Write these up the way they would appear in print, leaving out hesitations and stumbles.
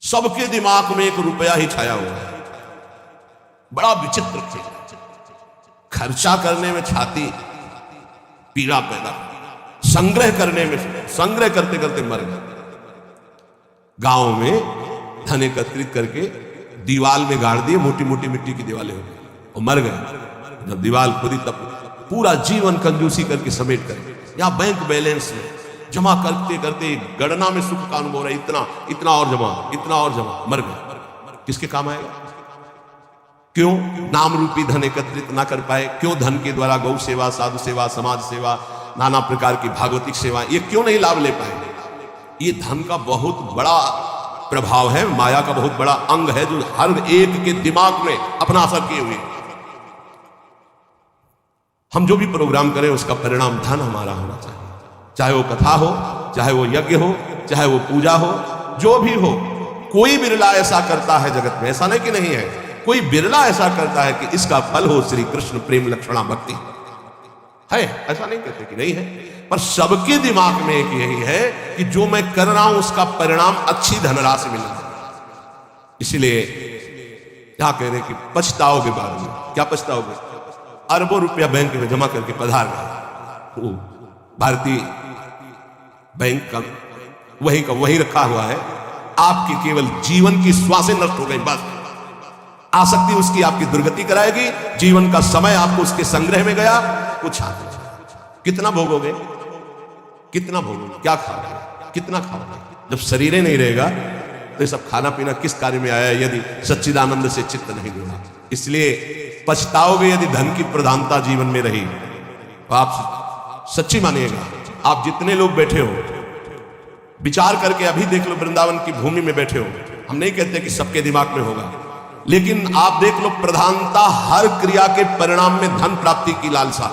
सबके दिमाग में एक रुपया ही छाया हुआ है। बड़ा विचित्र खेल, खर्चा करने में छाती पीड़ा पैदा, संग्रह करने में, संग्रह करते करते मर गए। गांव में धन एकत्रित करके दीवाल में गाड़ दिए, मोटी मोटी मिट्टी की दीवालें हो गई और मर गए। जब दीवाल खुदी तब पूरा जीवन कंजूसी करके समेट कर या बैंक बैलेंस में जमा करते करते गणना में सुख का अनुभव रहा, इतना इतना और जमा, इतना और जमा, मर गए। किसके काम आएगा? क्यों नाम रूपी धन एकत्रित ना कर पाए? क्यों धन के द्वारा गौ सेवा, साधु सेवा, समाज सेवा, नाना प्रकार की भागवतिक सेवा ये क्यों नहीं लाभ ले पाए? ये धन का बहुत बड़ा प्रभाव है, माया का बहुत बड़ा अंग है जो हर एक के दिमाग में अपना असर किए हुए। हम जो भी प्रोग्राम करें उसका परिणाम धन हमारा होना चाहिए, चाहे वो कथा हो, चाहे वो यज्ञ हो, चाहे वो पूजा हो, जो भी हो। कोई बिरला ऐसा करता है जगत में, ऐसा नहीं कि नहीं है, कोई बिरला ऐसा करता है कि इसका फल हो श्री कृष्ण प्रेम लक्षणा भक्ति है। ऐसा नहीं कहते कि नहीं है, पर सबके दिमाग में एक यही है कि जो मैं कर रहा हूं उसका परिणाम अच्छी धनराशि मिलेगा। इसलिए क्या कह रहे कि पछताओगे बाद में। क्या पछताओगे? अरबों रुपया बैंक में जमा करके पधार गए, भारतीय बैंक का वही रखा हुआ है, आपकी केवल जीवन की श्वासें नष्ट हो गई, बस आसक्ति उसकी आपकी दुर्गति कराएगी। जीवन का समय आपको उसके संग्रह में गया, कुछ आ कितना भोगोगे, कितना भोगोगे, क्या खाओगे, कितना खाओगे? जब शरीर ही नहीं रहेगा तो ये सब खाना पीना किस कार्य में आया यदि सच्चिदानंद से चित्त नहीं जुड़ा। इसलिए पछताओगे यदि धन की प्रधानता जीवन में रही। तो आप सच्ची मानिएगा, आप जितने लोग बैठे हो विचार करके अभी देख लो, वृंदावन की भूमि में बैठे हो। हम नहीं कहते कि सबके दिमाग में होगा, लेकिन आप देख लो प्रधानता हर क्रिया के परिणाम में धन प्राप्ति की लालसा।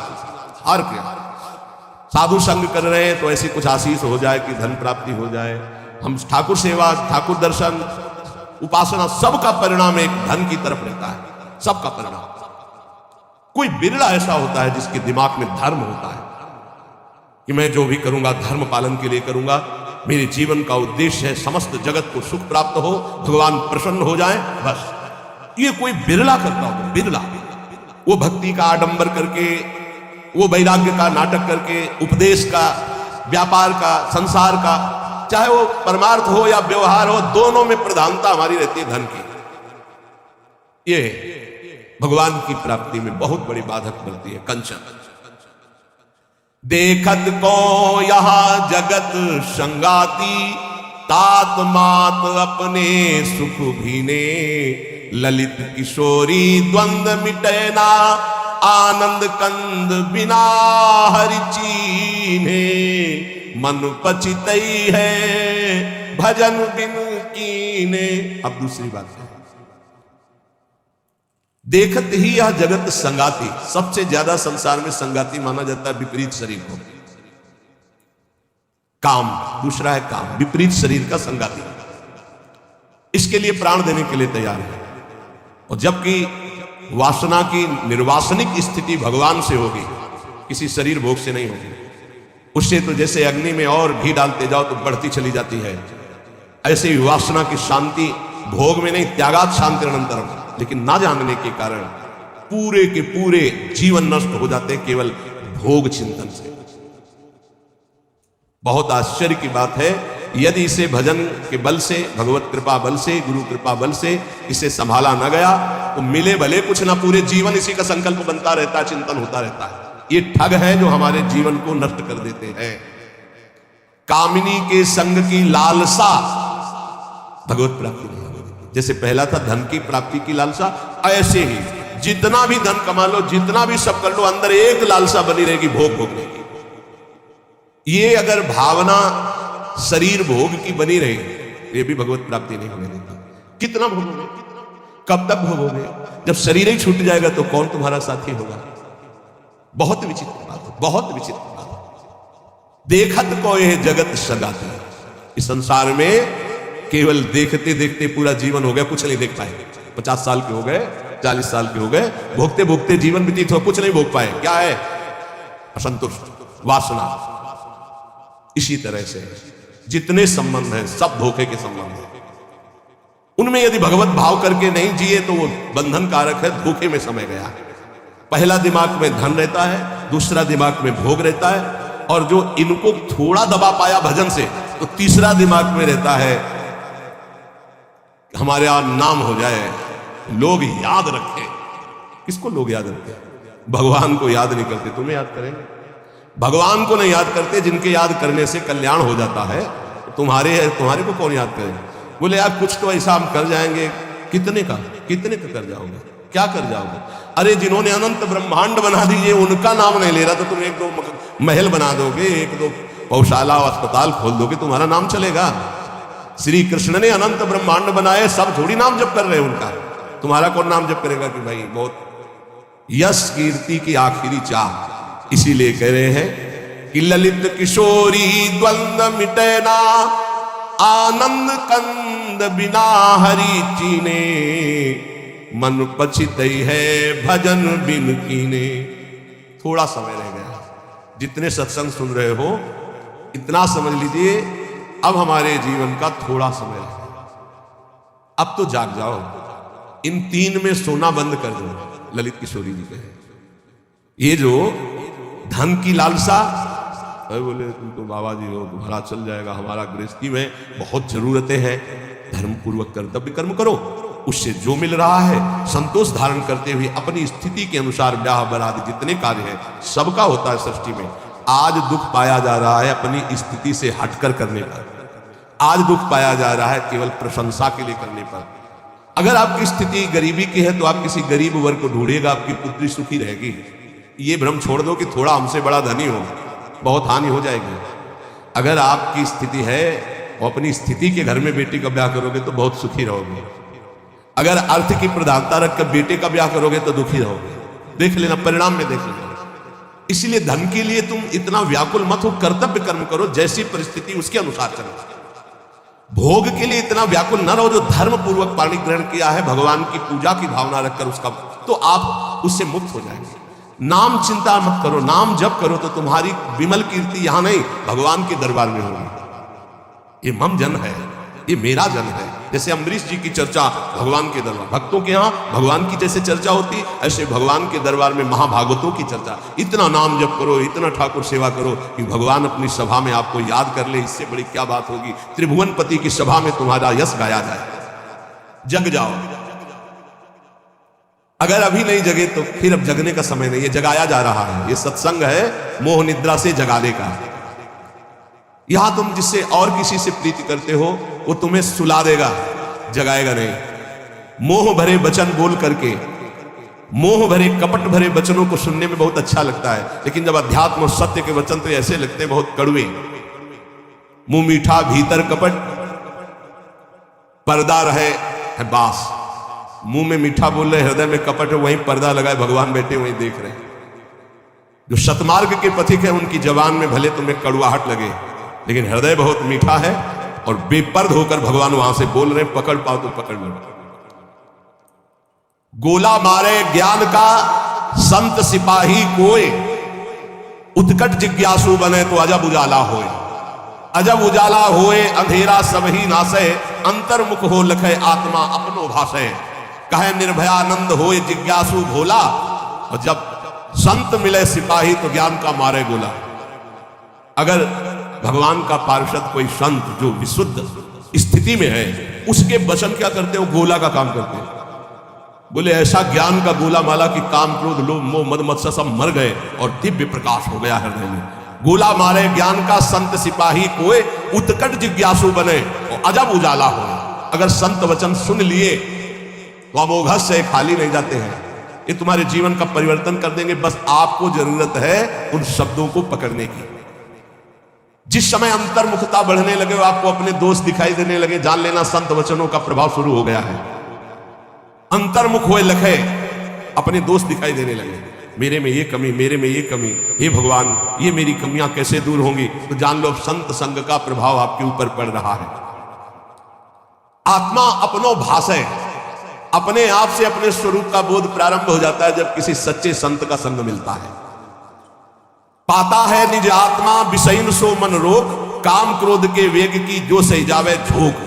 हर क्रिया, साधु संग कर रहे हैं तो ऐसी कुछ आशीष हो जाए कि धन प्राप्ति हो जाए, हम ठाकुर सेवा, ठाकुर दर्शन, उपासना, सबका परिणाम एक धन की तरफ रहता है, सबका परिणाम। कोई बिरला ऐसा होता है जिसके दिमाग में धर्म होता है कि मैं जो भी करूंगा धर्म पालन के लिए करूंगा, मेरे जीवन का उद्देश्य है समस्त जगत को सुख प्राप्त हो, भगवान प्रसन्न हो जाए, बस। ये कोई बिरला करता होगा, बिरला। वो भक्ति का आडंबर करके, वो वैराग्य का नाटक करके, उपदेश का, व्यापार का, संसार का, चाहे वो परमार्थ हो या व्यवहार हो, दोनों में प्रधानता हमारी रहती है धन की। ये भगवान की प्राप्ति में बहुत बड़ी बाधक बनती है। कंचन देखत को यहां जगत संगाती, तात मात अपने सुख भीने, ललित किशोरी द्वंद मिटैना, आनंद कंद बिना हरि चीन्हे, मन पचितई है भजन बिन कीने। अब दूसरी बात है, देखत ही यह जगत संगाती। सबसे ज्यादा संसार में संगाती माना जाता है विपरीत शरीर को, काम। दूसरा है काम, विपरीत शरीर का संगाती। इसके लिए प्राण देने के लिए तैयार है। और जबकि वासना की निर्वासनिक स्थिति भगवान से होगी, किसी शरीर भोग से नहीं होगी। उससे तो जैसे अग्नि में और घी डालते जाओ तो बढ़ती चली जाती है, ऐसे ही वासना की शांति भोग में नहीं, त्यागात शांति अनंतरम। लेकिन ना जानने के कारण पूरे के पूरे जीवन नष्ट हो जाते हैं केवल भोग चिंतन से। बहुत आश्चर्य की बात है, यदि इसे भजन के बल से, भगवत कृपा बल से, गुरु कृपा बल से इसे संभाला न गया तो मिले भले कुछ ना, पूरे जीवन इसी का संकल्प बनता रहता है, चिंतन होता रहता है। ये ठग है जो हमारे जीवन को नष्ट कर देते हैं। कामिनी के संग की लालसा भगवत प्राप्ति नहीं होगी। जैसे पहला था धन की प्राप्ति की लालसा, ऐसे ही जितना भी धन कमा लो, जितना भी सब कर लो, अंदर एक लालसा बनी रहेगी भोग भोगने की। ये अगर भावना शरीर भोग की बनी रही, ये भी भगवत प्राप्ति नहीं होने देती। कितना भोगोगे, कब तक भोगोगे? जब शरीर ही छूट जाएगा तो कौन तुम्हारा साथी होगा? बहुत विचित्र बात है, बहुत विचित्र बात है। देखत को यह जगत सगाती। इस संसार में केवल देखते देखते पूरा जीवन हो गया, कुछ नहीं देख पाए। 50 साल के हो गए, 40 साल के हो गए, भोगते भोगते जीवन व्यतीत हो, कुछ नहीं भोग पाए। क्या है? असंतुष्ट, वासना। इसी तरह से जितने संबंध हैं सब धोखे के संबंध हैं। उनमें यदि भगवत भाव करके नहीं जिए तो वो बंधन कारक है, धोखे में समय गया है। पहला दिमाग में धन रहता है, दूसरा दिमाग में भोग रहता है, और जो इनको थोड़ा दबा पाया भजन से तो तीसरा दिमाग में रहता है हमारे यहां नाम हो जाए, लोग याद रखें। किसको लोग याद रखें? भगवान को याद नहीं करते, तुम्हें याद करेंगे? भगवान को नहीं याद करते, जिनके याद करने से कल्याण हो जाता है, तुम्हारे को कौन याद करेगा? बोले यार कुछ तो ऐसा हम कर जाएंगे। कितने का कर जाओगे? क्या कर जाओगे? अरे जिन्होंने अनंत ब्रह्मांड बना दिए उनका नाम नहीं ले रहा तो तुम एक दो महल बना दोगे, एक दो पौशाला अस्पताल खोल दोगे, तुम्हारा नाम चलेगा? श्री कृष्ण ने अनंत ब्रह्मांड बनाए, सब थोड़ी नाम जप कर रहे हैं उनका, तुम्हारा कौन नाम जप करेगा? कि भाई बहुत यश कीर्ति की आखिरी चाह। इसीलिए कह रहे हैं कि ललित किशोरी द्वंद्व मिटे ना, आनंद कंद बिना हरि चीने, मन पछित है भजन बिन कीने। थोड़ा समय रह गया, जितने सत्संग सुन रहे हो इतना समझ लीजिए, अब हमारे जीवन का थोड़ा समय रह गया। अब तो जाग जाओ, इन 3 में सोना बंद कर दो। ललित किशोरी जी कहे ये जो धन की लालसा, बोले तुम तो बाबा जी हो, तुम्हारा चल जाएगा, हमारा गृहस्थी में बहुत जरूरतें हैं, धर्म पूर्वक कर्तव्य कर्म करो, उससे जो मिल रहा है संतोष धारण करते हुए अपनी स्थिति के अनुसार ब्याह बरात जितने कार्य हैं सबका होता है सृष्टि में। आज दुख पाया जा रहा है अपनी स्थिति से हटकर करने पर, आज दुख पाया जा रहा है केवल प्रशंसा के लिए करने पर। अगर आपकी स्थिति गरीबी की है तो आप किसी गरीब वर्ग को ढूंढिएगा, आपकी पुत्री सुखी रहेगी। ये भ्रम छोड़ दो कि थोड़ा हमसे बड़ा धनी हो, बहुत हानि हो जाएगी। अगर आपकी स्थिति है और अपनी स्थिति के घर में बेटी का ब्याह करोगे तो बहुत सुखी रहोगे। अगर अर्थ की प्रधानता रखकर बेटे का ब्याह करोगे तो दुखी रहोगे। देख लेना, परिणाम में देख लेना। इसलिए धन के लिए तुम इतना व्याकुल मत हो, कर्तव्य कर्म करो, जैसी परिस्थिति उसके अनुसार चलो। भोग के लिए इतना व्याकुल न रहो, जो धर्म पूर्वक पाणी ग्रहण किया है भगवान की पूजा की भावना रखकर उसका, तो आप उससे मुक्त हो जाएंगे। नाम चिंता मत करो, नाम जप करो तो तुम्हारी विमल कीर्ति यहां नहीं भगवान के दरबार में होगी। ये मम जन है, ये मेरा जन है। जैसे अम्बरीश जी की चर्चा भगवान के दरबार, भक्तों के यहाँ भगवान की जैसे चर्चा होती, ऐसे भगवान के दरबार में महाभागवतों की चर्चा। इतना नाम जप करो, इतना ठाकुर सेवा करो कि भगवान अपनी सभा में आपको याद कर ले। इससे बड़ी क्या बात होगी? त्रिभुवनपति की सभा में तुम्हारा यश गाया जाए। जग जाओ। अगर अभी नहीं जगे तो फिर अब जगने का समय नहीं है, जगाया जा रहा है। ये सत्संग है मोह निद्रा से जगाने का। यहां तुम जिससे और किसी से प्रीति करते हो वो तुम्हें सुला देगा, जगाएगा नहीं। मोह भरे वचन बोल करके, मोह भरे कपट भरे वचनों को सुनने में बहुत अच्छा लगता है, लेकिन जब अध्यात्म और सत्य के वचन तो ऐसे लगते हैं बहुत कड़वे। मुंह मीठा भीतर कपट, पर्दा रहे है बास। मुंह में मीठा बोल रहे, हृदय में कपट है, वहीं पर्दा लगाए भगवान बैठे वहीं देख रहे हैं। जो सतमार्ग के पथिक है उनकी जबान में भले तुम्हें कड़वाहट लगे, लेकिन हृदय बहुत मीठा है और बेपर्द होकर भगवान वहां से बोल रहे, पकड़ पाओ तो पकड़ लो। गोला मारे ज्ञान का संत सिपाही कोई, उत्कट जिज्ञासु बने तो अजब उजाला होए। अजब उजाला होए अंधेरा सब ही नासे, अंतर्मुख हो लखे आत्मा अपनो भाषे। कहे निर्भयानंद होए जिज्ञासु भोला, और जब संत मिले सिपाही तो ज्ञान का मारे गोला। अगर भगवान का पार्षद कोई संत जो विशुद्ध स्थिति में है, उसके वचन क्या करते हो? गोला का काम करते हैं। बोले ऐसा ज्ञान का गोला माला कि काम क्रोध लोभ मोह मद मत्सर सब मर गए और दिव्य प्रकाश हो गया हृदय में। गोला मारे ज्ञान का संत सिपाही कोई, उत्कट जिज्ञासु बने और अजब उजाला हो। अगर संत वचन सुन लिए तो अमोघ से खाली नहीं जाते हैं, ये तुम्हारे जीवन का परिवर्तन कर देंगे। बस आपको जरूरत है उन शब्दों को पकड़ने की। जिस समय अंतर्मुखता बढ़ने लगे, आपको अपने दोष दिखाई देने लगे, जान लेना संत वचनों का प्रभाव शुरू हो गया है। अंतर्मुख हुए लखे, अपने दोष दिखाई देने लगे, मेरे में ये कमी, मेरे में ये कमी, हे भगवान ये मेरी कमियां कैसे दूर होंगी? तो जान लो संत संग का प्रभाव आपके ऊपर पड़ रहा है। आत्मा अपनो भाषे, अपने आप से अपने स्वरूप का बोध प्रारंभ हो जाता है जब किसी सच्चे संत का संग मिलता है। पाता है निज आत्मा विषयन सो मन रोग, काम क्रोध के वेग की जो सही जावे झोंक।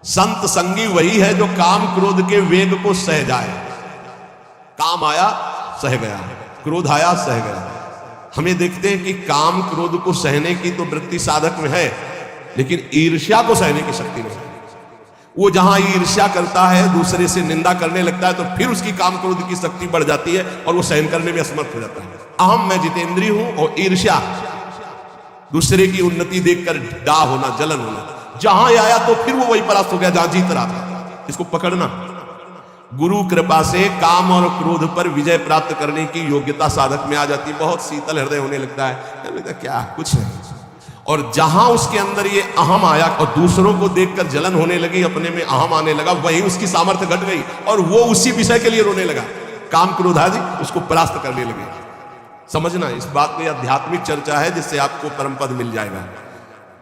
संत संगी वही है जो काम क्रोध के वेग को सह जाए। काम आया सह गया, क्रोध आया सह गया। हमें देखते हैं कि काम क्रोध को सहने की तो वृत्ति साधक में है, लेकिन ईर्ष्या को सहने की शक्ति नहीं। वो जहां ईर्ष्या करता है, दूसरे से निंदा करने लगता है, तो फिर उसकी काम क्रोध की शक्ति बढ़ जाती है और वो सहन करने में असमर्थ हो जाता है। अहम, मैं जितेंद्रीय हूं, और ईर्ष्या, दूसरे की उन्नति देखकर डाह होना, जलन होना, जहां आया तो फिर वो वही परास्त हो गया जहां जीत रहा था। इसको पकड़ना। गुरु कृपा से काम और क्रोध पर विजय प्राप्त करने की योग्यता साधक में आ जाती है। बहुत शीतल हृदय होने लगता है, क्या कुछ है। और जहां उसके अंदर ये अहम आया और दूसरों को देखकर जलन होने लगी, अपने में अहम आने लगा, वही उसकी सामर्थ्य घट गई और वो उसी विषय के लिए रोने लगा। काम क्रोध आदि उसको परास्त करने लगे। समझना, इस बात में आध्यात्मिक चर्चा है जिससे आपको परम पद मिल जाएगा।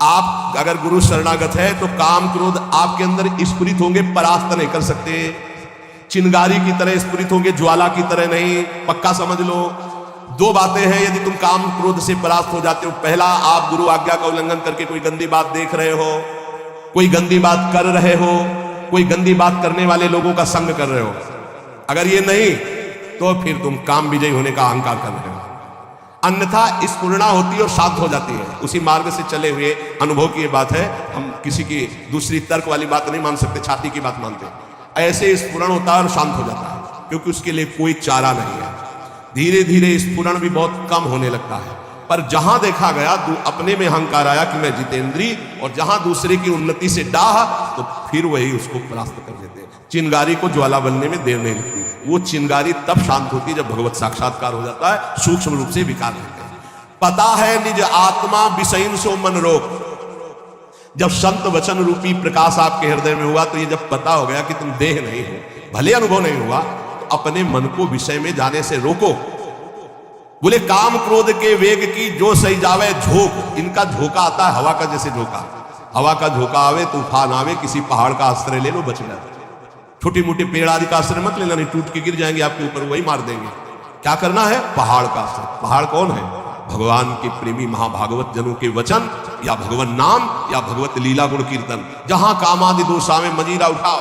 आप अगर गुरु शरणागत है तो काम क्रोध आपके अंदर स्फुरित होंगे, परास्त नहीं कर सकते। चिंगारी की तरह स्फुरित होंगे, ज्वाला की तरह नहीं। पक्का समझ लो। दो बातें हैं यदि तुम काम क्रोध से परास्त हो जाते हो। पहला, आप गुरु आज्ञा का उल्लंघन करके कोई गंदी बात देख रहे हो, कोई गंदी बात कर रहे हो, कोई गंदी बात करने वाले लोगों का संग कर रहे हो। अगर ये नहीं तो फिर तुम काम विजयी होने का अहंकार कर रहे हो। अन्यथा स्फुरणा होती है और शांत हो जाती है। उसी मार्ग से चले हुए अनुभव की ये बात है। हम किसी की दूसरी तर्क वाली बात नहीं मान सकते, छाती की बात मानते हैं। ऐसे स्फुरण होता है और शांत हो जाता है, क्योंकि उसके लिए कोई चारा नहीं है। धीरे धीरे स्फुरण भी बहुत कम होने लगता है। पर जहां देखा गया अपने में अहंकार आया कि मैं जितेंद्रीय, और जहां दूसरे की उन्नति से डाह, तो फिर वही उसको परास्त कर देते हैं। चिंगारी को ज्वाला बनने में देर नहीं लगती। वो चिंगारी तब शांत होती है जब भगवत साक्षात्कार हो जाता है, सूक्ष्म रूप से विकार होते हैं। पता है निज आत्मा विषयन सो मन रोक। जब संत वचन रूपी प्रकाश आपके हृदय में हुआ, तो ये जब पता हो गया कि तुम देह नहीं हो, भले अनुभव नहीं हुआ, तो अपने मन को विषय में जाने से रोको। बोले काम क्रोध के वेग की जो सही जावे झोंक। इनका झोंका आता है हवा का, जैसे झोंका, हवा का झोंका आवे, तूफान आवे, किसी पहाड़ का आश्रय ले लो, बच गया। छोटी मोटी पेड़ आदि का आश्रय मत लेना, नहीं टूट के गिर जाएंगे आपके ऊपर, वही मार देंगे। क्या करना है? पहाड़ का आश्रय। पहाड़ कौन है? भगवान के प्रेमी महाभागवत जनों के वचन, या भगवान नाम, या भगवत लीला गुण कीर्तन। जहां कामादि दोषावे मजीरा उठाओ,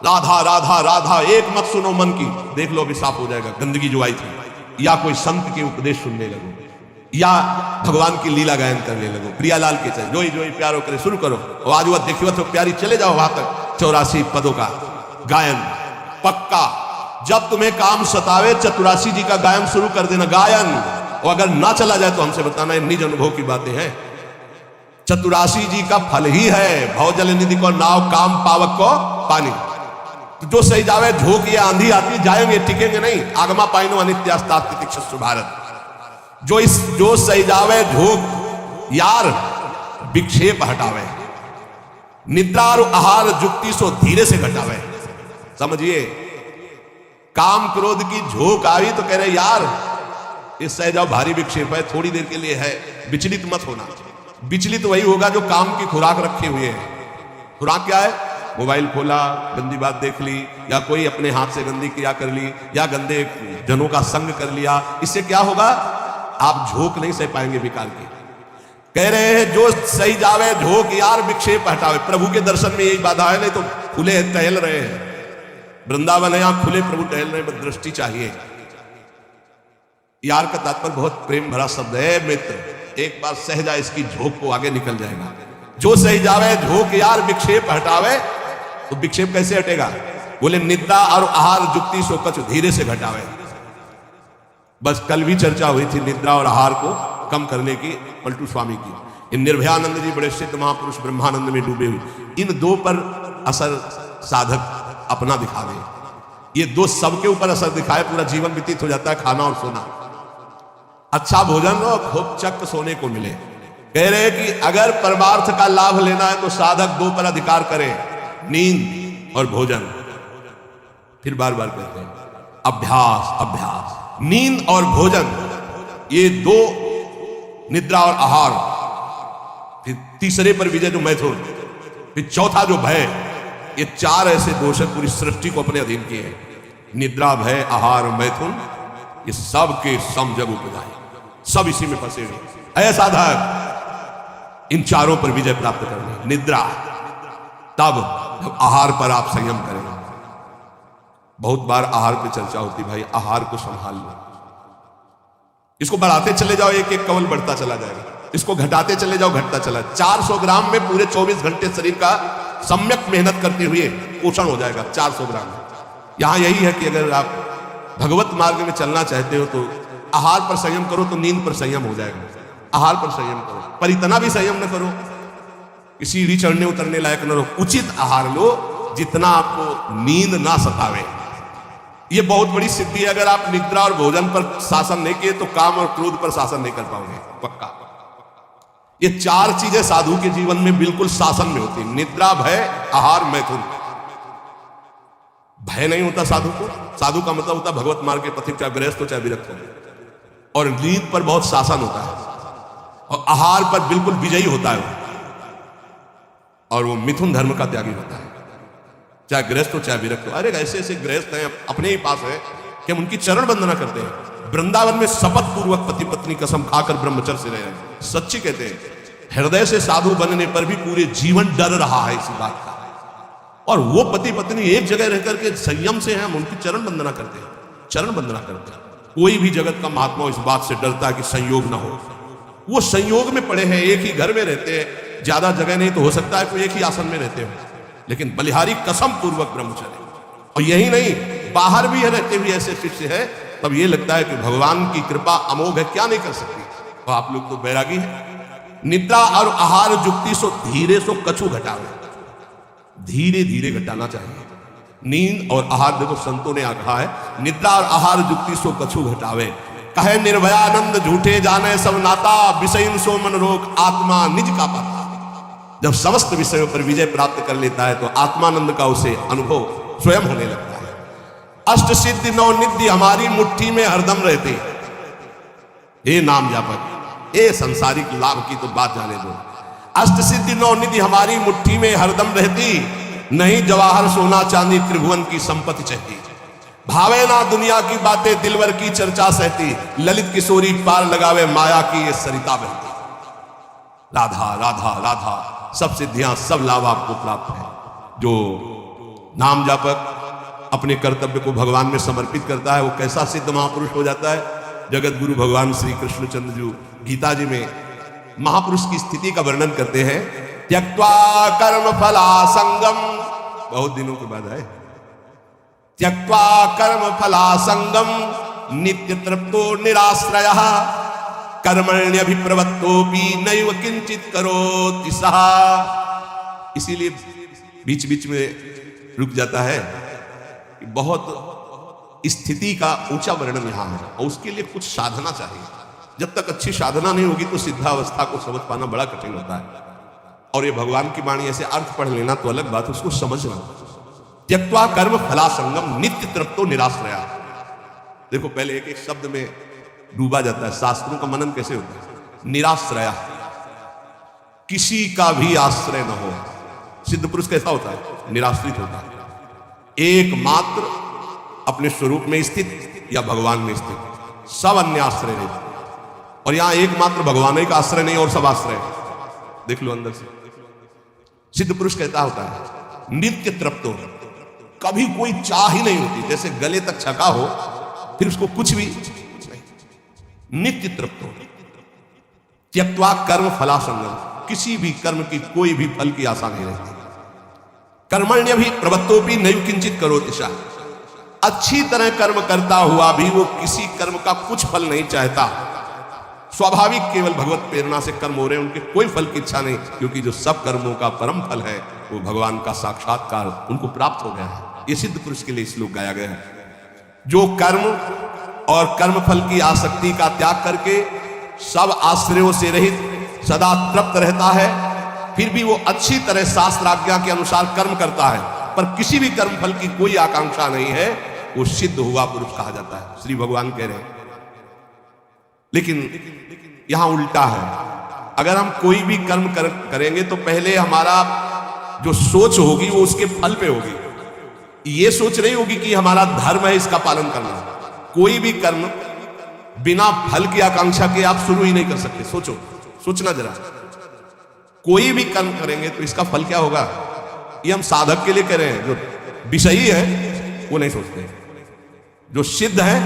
राधा राधा राधा एक मत सुनो मन की, देख लो अभी साफ हो जाएगा गंदगी जो आई थी। या कोई संत के उपदेश सुनने लगो, या भगवान की लीला गायन करने लगो। प्रियालाल के चल जोई जोई प्यारो करे शुरू करो, और आज वह देखिए तो प्यारी, चले जाओ वहां तक 84 पदों का गायन पक्का। जब तुम्हें काम सतावे, चतुरासी जी का गायन शुरू कर देना, गायन। और अगर ना चला जाए तो हमसे बताना, निज अनुभव की बातें हैं। चतुरासी जी का फल ही है भवजल निधि को नाव, काम पावक को पानी। तो जो सही जावे झोंक या आंधी आती, जाएंगे टिकेंगे नहीं। आगमा पाइनो अनित्यास्तास्तितिक्षु भारत। जो सही जावे झोंक यार विक्षेप हटावे, निद्रा और आहार जुक्ति सो धीरे से घटावे। समझिए, काम क्रोध की झोंक आई तो कह रहे यार इस सह जाओ, भारी विक्षेप है, थोड़ी देर के लिए है, विचलित मत होना। विचलित वही होगा जो काम की खुराक रखे हुए है। खुराक क्या है? मोबाइल खोला, गंदी बात देख ली, या कोई अपने हाथ से गंदी क्रिया कर ली, या गंदे जनों का संग कर लिया। इससे क्या होगा? आप झोंक नहीं सह पाएंगे विकार की। कह रहे हैं जो सही जावे झोंक यार विक्षेप हटावे। प्रभु के दर्शन में यही बाधा है, नहीं तो खुले टहल रहे हैं। वृंदावन है, आप खुले प्रभु टहल रहे हैं, दृष्टि चाहिए। यार का तात्पर्य बहुत प्रेम भरा शब्द है। मित्र एक बार सह जाए इसकी झोंक को, आगे निकल जाएगा। जो सही जावे झोंक यार विक्षेप हटावे। तो विक्षेप कैसे हटेगा? बोले निद्रा और आहार जुक्ति सो कछु धीरे से घटावे। बस कल भी चर्चा हुई थी निद्रा और आहार को कम करने की, पलटू स्वामी की। इन निर्भयानंद जी बड़े सिद्ध महापुरुष ब्रह्मानंद में डूबे हुए, इन दो पर असर साधक अपना दिखावे। ये दो सबके ऊपर असर दिखाए, पूरा जीवन व्यतीत हो जाता है। खाना और सोना, अच्छा भोजन और खूब चक सोने को मिले। कह रहे कि अगर परमार्थ का लाभ लेना है तो साधक दो पर अधिकार करे, नींद और भोजन। फिर बार बार कहते हैं अभ्यास अभ्यास। नींद और भोजन, ये दो, निद्रा और आहार। फिर तीसरे पर विजय जो मैथुन, फिर चौथा जो भय। ये चार ऐसे दोष पूरी सृष्टि को अपने अधीन किए हैं। निद्रा, भय, आहार, मैथुन, ये सब के सम जग उपजाए, सब इसी में फंसे हुए। ऐसा साधक इन चारों पर विजय प्राप्त करना। निद्रा, तब जब आहार पर आप संयम करें। बहुत बार आहार पे चर्चा होती, भाई आहार को संभाल लो, इसको बढ़ाते चले जाओ, एक एक कवल बढ़ता चला जाएगा, इसको घटाते चले जाओ, घटता चला। 400 ग्राम में पूरे 24 घंटे शरीर का सम्यक मेहनत करते हुए पोषण हो जाएगा 400 ग्राम में। यहां यही है कि अगर आप भगवत मार्ग में चलना चाहते हो तो आहार पर संयम करो, तो नींद पर संयम हो जाएगा। आहार पर संयम करो, पर इतना भी संयम न करो कि सीढ़ी चढ़ने उतरने लायक न रहो। उचित आहार लो जितना आपको नींद ना सतावे। ये बहुत बड़ी सिद्धि है। अगर आप निद्रा और भोजन पर शासन नहीं किए तो काम और क्रोध पर शासन नहीं कर पाओगे, पक्का। ये 4 चीजें साधु के जीवन में बिल्कुल शासन में होती है, निद्रा, भय, आहार, मैथुन। भय नहीं होता साधु को। साधु का मतलब होता भगवत मार्ग के पथिक, चाहे गृहस्थ हो चाहे विरक्त हो। और नींद पर बहुत शासन होता है, और आहार पर बिल्कुल विजयी होता है, और वो मिथुन धर्म का त्यागी होता है, चाहे गृहस्थ हो चाहे विरक्त हो। अरे ऐसे ऐसे गृहस्थ हैं अपने ही पास है कि हम उनकी चरण वंदना करते हैं। वृंदावन में शपथ पूर्वक पति पत्नी कसम खाकर ब्रह्मचर्य से रहे, सच्ची कहते हैं। हृदय से साधु बनने पर भी पूरे जीवन डर रहा है इसी बात का। और वो पति पत्नी एक जगह रह करके संयम से हैं, हम उनकी चरण वंदना करते हैं, चरण वंदना करते हैं। कोई भी जगत का महात्मा इस बात से डरता है कि संयोग ना हो। वो संयोग में पड़े हैं, एक ही घर में रहते हैं, ज्यादा जगह नहीं तो हो सकता है कोई एक ही आसन में रहते हो, लेकिन बलिहारी कसम पूर्वक ब्रह्मचर्य। और यही नहीं, बाहर भी रहते हुए ऐसे शिष्य है, तब ये लगता है कि भगवान की कृपा अमोघ है, क्या नहीं कर सकती। तो आप लोग तो बैरागी हैं। निद्रा और आहार जुक्ति सो धीरे सो कछु घटावे, धीरे धीरे घटाना चाहिए। नींद और आहार, देखो संतों ने कहा है, निद्रा और आहार जुक्ति सो कछु घटावे। कहे निर्भयानंद झूठे जाने सब नाता, विषय सो मन रोग आत्मा निज का पाता। जब समस्त विषयों पर विजय प्राप्त कर लेता है तो आत्मानंद का उसे अनुभव स्वयं होने लगता है। अष्ट सिद्धि 9 निधि हमारी मुट्ठी में हरदम रहते। हे नाम जापक, ए संसारिक लाभ की तो बात जाने दो। अष्ट सिद्धि 9 निधि हमारी मुट्ठी में हरदम रहती, नहीं जवाहर सोना चांदी त्रिभुवन की संपत्ति चाहती। भावे ना दुनिया की बातें दिलवर की चर्चा सहती, ललित किशोरी पार लगावे माया की ये सरिता बहती। राधा राधा राधा, सब सिद्धियां सब लाभ आपको प्राप्त है। जो नाम जापक अपने कर्तव्य को भगवान में समर्पित करता है वो कैसा सिद्ध महापुरुष हो जाता है। जगत गुरु भगवान श्री कृष्णचंद्र जी गीता जी में महापुरुष की स्थिति का वर्णन करते हैं। त्यक्त्वा कर्म फला संगम, बहुत दिनों के बाद आए। त्यक्त्वा कर्म फला संगम नित्य तृप्तो निराश्रयः, कर्मण्यभिप्रवृत्तोऽपि नैव किंचित करोति सः। इसीलिए बीच बीच में रुक जाता है कि बहुत स्थिति का ऊंचा वर्णन यहां है, और उसके लिए कुछ साधना चाहिए। जब तक अच्छी साधना नहीं होगी तो सिद्धावस्था को समझ पाना बड़ा कठिन होता है। और ये भगवान की वाणी ऐसे अर्थ पढ़ लेना तो अलग बात, उसको समझना। त्यक्त्वा कर्म फला संगम नित्य तृप्तो निराश्रया। देखो पहले एक एक शब्द में डूबा जाता है। शास्त्रों का मनन कैसे होता है? निराश्रया, किसी का भी आश्रय न हो। सिद्ध पुरुष कैसा होता है? निराश्रित होता है, एकमात्र अपने स्वरूप में स्थित या भगवान में स्थित, सब अन्य आश्रय नहीं। और यहां एकमात्र भगवान ही का आश्रय नहीं और सब आश्रय। देख लो अंदर से। सिद्ध पुरुष कहता होता है नित्य तृप्तो, कभी कोई चाह ही नहीं होती, जैसे गले तक छका हो फिर उसको कुछ भी नहीं। नित्य तृप्तो। त्यक्त्वा कर्म फला संगम, किसी भी कर्म की कोई भी फल की आशा नहीं रहती। कर्मण्य भी प्रवृत्तोपि नैव किंचित करोति सः, अच्छी तरह कर्म करता हुआ भी वो किसी कर्म का कुछ फल नहीं चाहता। स्वाभाविक केवल भगवत प्रेरणा से कर्म हो रहे हैं, उनके कोई फल की इच्छा नहीं, क्योंकि जो सब कर्मों का परम फल है वो भगवान का साक्षात्कार उनको प्राप्त हो गया है। ये सिद्ध पुरुष के लिए श्लोक गाया गया है। जो कर्म और कर्म फल की आसक्ति का त्याग करके सब आश्रयों से रहित सदा तृप्त रहता है, फिर भी वो अच्छी तरह शास्त्राज्ञा के अनुसार कर्म करता है, पर किसी भी कर्म फल की कोई आकांक्षा नहीं है, वो सिद्ध हुआ पुरुष कहा जाता है। श्री भगवान कह रहे हैं। लेकिन यहां उल्टा है। अगर हम कोई भी कर्म करेंगे तो पहले हमारा जो सोच होगी वो उसके फल पे होगी। ये सोच नहीं होगी कि हमारा धर्म है इसका पालन करना। कोई भी कर्म बिना फल की आकांक्षा के आप शुरू ही नहीं कर सकते। सोचो, सोचना जरा। कोई भी कर्म करेंगे तो इसका फल क्या होगा? ये हम साधक के लिए कह रहे हैं। जो विषयी है वो नहीं सोचते, जो सिद्ध है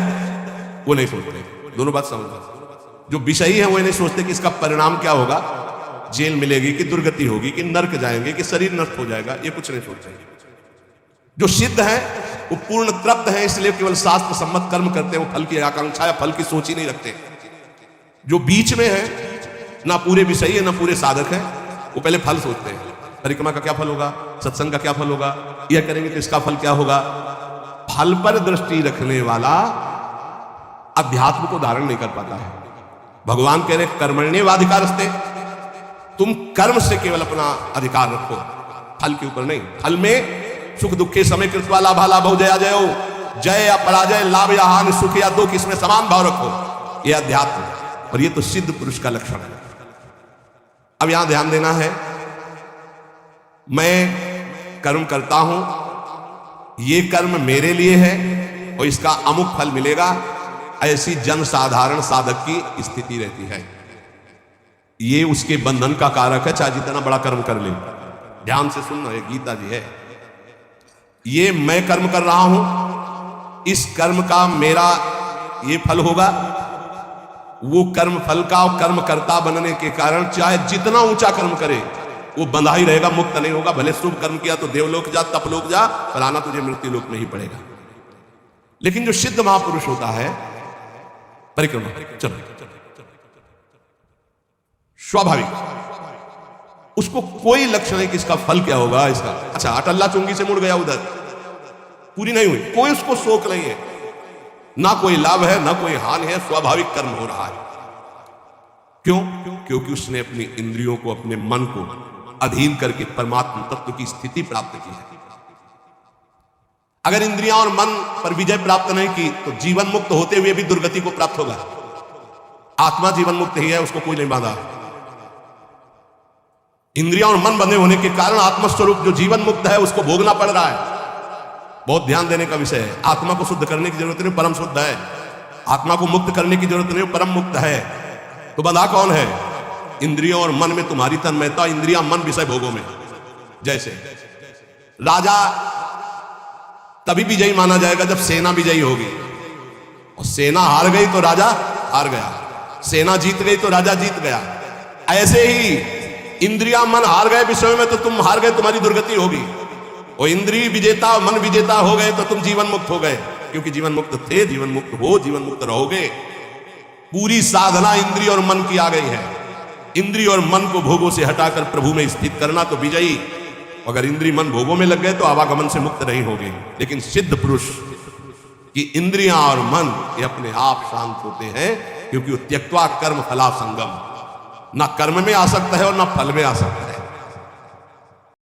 वो नहीं सोचते। दोनों बात समझ। जो विषयी है वो नहीं सोचते कि इसका परिणाम क्या होगा, जेल मिलेगी कि दुर्गति होगी कि नरक जाएंगे कि शरीर नष्ट हो जाएगा, ये कुछ नहीं सोचते। जो सिद्ध है वो पूर्ण तृप्त है, इसलिए केवल शास्त्र सम्मत कर्म करते हैं, वो फल की आकांक्षा या फल की सोच ही नहीं रखते। जो बीच में है, ना पूरे विषयी है ना पूरे साधक है, वो पहले फल सोचते हैं। परिक्रमा का क्या फल होगा, सत्संग का क्या फल होगा, यह करेंगे तो इसका फल क्या होगा। फल पर दृष्टि रखने वाला अध्यात्म को धारण नहीं कर पाता है। भगवान कह रहे कर्मण्येवाधिकारस्ते, तुम कर्म से केवल अपना अधिकार रखो, फल के ऊपर नहीं। फल में सुख दुखे समय कृत्वा लाभा लाभो जया जयो, जय या पराजय, लाभ या हानि, सुख या दुख, इसमें समान भाव रखो। यह अध्यात्म, और यह तो सिद्ध पुरुष का लक्षण है। अब यहां ध्यान देना है, मैं कर्म करता हूं, यह कर्म मेरे लिए है और इसका अमुक फल मिलेगा, ऐसी जन साधारण साधक की स्थिति रहती है। ये उसके बंधन का कारक है, चाहे जितना बड़ा कर्म कर ले। ध्यान से सुनना, ये गीता जी है। ये मैं कर्म कर रहा हूं, इस कर्म का मेरा ये फल होगा, वो कर्म फल का और कर्म कर्ता बनने के कारण चाहे जितना ऊंचा कर्म करे वो बंधा ही रहेगा, मुक्त नहीं होगा। भले शुभ कर्म किया तो देवलोक जा, तपलोक जा, पर आना तुझे मृत्यु लोक में ही पड़ेगा। लेकिन जो सिद्ध महापुरुष होता है, परिक्रमा चलो स्वाभाविक, उसको कोई लक्ष्य नहीं कि इसका फल क्या होगा, इसका अच्छा अटल्ला चुंगी से मुड़ गया, उधर पूरी नहीं हुई, कोई उसको शोक नहीं है, ना कोई लाभ है ना कोई हानि है, स्वाभाविक कर्म हो रहा है। क्यों? क्योंकि उसने अपनी इंद्रियों को, अपने मन को अधीन करके परमात्मा तत्व की स्थिति प्राप्त की है। अगर इंद्रियां और मन पर विजय प्राप्त नहीं की तो जीवन मुक्त होते हुए भी दुर्गति को प्राप्त होगा। आत्मा जीवन मुक्त ही है, उसको कोई नहीं बांधा। इंद्रियां और मन बंधे होने के कारण आत्मस्वरूप जो जीवन मुक्त है उसको भोगना पड़ रहा है। बहुत ध्यान देने का विषय है। आत्मा को शुद्ध करने की जरूरत नहीं, परम शुद्ध है। आत्मा को मुक्त करने की जरूरत नहीं, परम मुक्त है। तो बंधा कौन है? इंद्रियों और मन में तुम्हारी तन्मयता, इंद्रियां मन विषय भोगों में। जैसे राजा तभी विजयी माना जाएगा जब सेना विजयी होगी, और सेना हार गई तो राजा हार गया, सेना जीत गई तो राजा जीत गया। ऐसे ही इंद्रियां मन हार गए विषयों में तो तुम हार गए, तुम्हारी दुर्गति होगी। और इंद्रिय विजेता मन विजेता हो गए तो तुम जीवन मुक्त हो गए, क्योंकि जीवन मुक्त थे, जीवन मुक्त हो, जीवन मुक्त रहोगे। पूरी साधना इंद्रिय और मन की आ गई है। इंद्रिय और मन को भोगों से हटाकर प्रभु में स्थित करना तो विजयी। अगर इंद्रिय मन भोगों में लग गए तो आवागमन से मुक्त नहीं होगे। लेकिन सिद्ध पुरुष की इंद्रियां और मन ये अपने आप शांत होते हैं, क्योंकि वो त्यक्त्वा कर्म फला संगम, ना कर्म में आ सकता है और ना फल में आ सकता है।